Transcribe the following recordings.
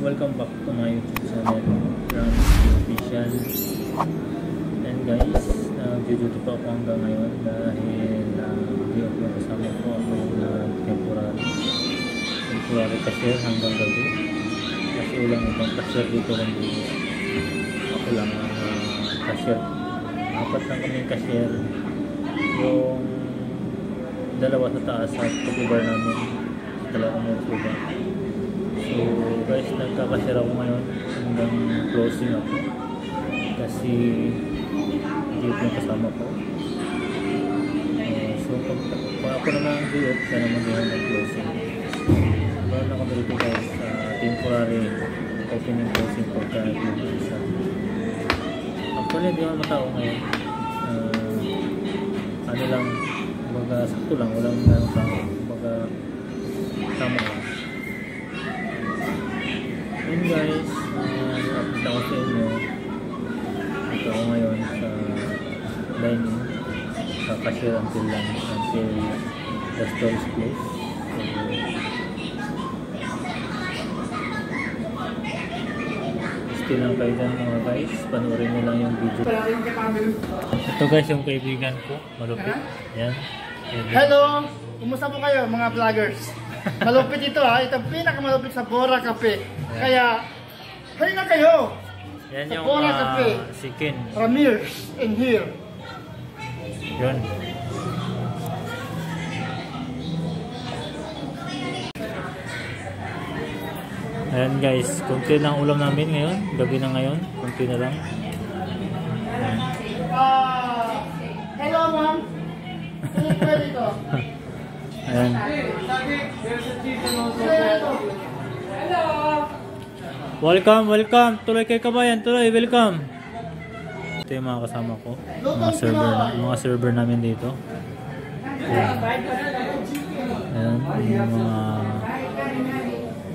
welcome back to my YouTube channel, Rams Official. And guys, nag-duty pa ako hanggang ngayon dahil hindi ako kasama ko. Ako yung temporary cashier hanggang gabi. Kasi walang ibang cashier dito kundi ako lang cashier. Apat lang kaming cashier. Yung dalawa sa taas at tutubar namin sa dalawang mga. So guys, nagkakasira ako ngayon hanggang closing ako kasi hindi ko kasama ko. So pag ako naman ang diop, siya naman yung nag-closing. Meron ako dito guys sa temporary opening closing pagka isa. Actually hindi ako matao ngayon. Ano lang, baga sakto lang, walang ganong tao, baga tama lang. Yun guys, update ako sa inyo. Ito ako ngayon sa dining, sa cashier until the store is closed. So, still lang kayo dyan mga guys, panoorin nyo lang yung video. Ito guys yung kaibigan ko, malupit. Yan. Hello! Kumusta po kayo mga vloggers? Malupit ito ha, ito pinakamalupit sa Bora Cafe. Kaya, halina kayo! Yan sa yung Bora Cafe. si Ken Ramirez in here. Yun. Ayan guys, kunti lang ulam namin ngayon. Gabi na ngayon, kunti na lang. Hello ma'am! Dito. Ayan. Welcome. Tuloy kay kabayan, tuloy, welcome. Ito yung mga kasama ko. Mga server namin dito. Ayan. Ayan, yung mga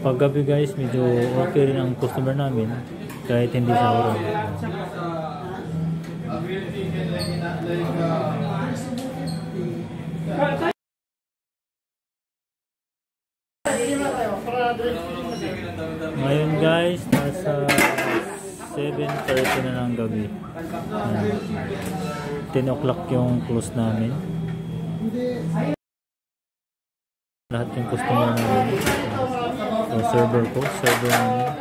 paggabi guys, medyo okay rin ang customer namin kahit hindi sa oras. Ngayon guys, nasa 7:30 na ng gabi. 10 o'clock yung close namin. Lahat yung customer namin. Yung server namin.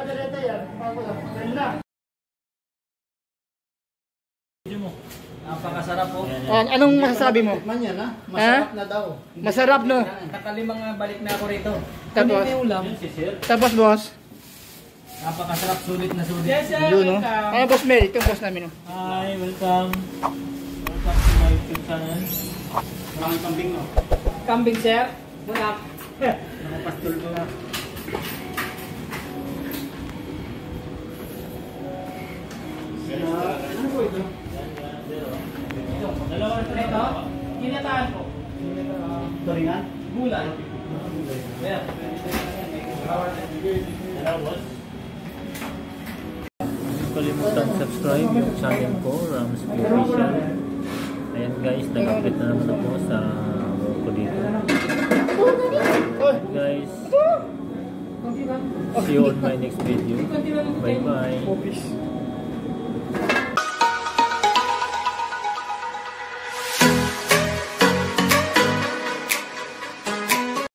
Napakasarap po. Anong masasabi mo? Manyan ha? Masarap na daw. Masarap no? Nakalimang balik na ako rito. Tapos? May ulam. Tapos boss? Napakasarap, sulit na sulit. Yun no? Ano boss Mel? Ito yung boss namin no? Hi, welcome. Welcome to my YouTube channel. Maraming kambing no? Kambing sir? Wala. Nakapastol ko na. Ano po ito? Dalawa Ito? Ginataan po. Turingan? Bulan. Ayan. Kalimutan subscribe yung channel ko, Rams Official. Ayan guys, nag-update na naman ako sa work ko dito. Guys, see you on my next video. Bye bye.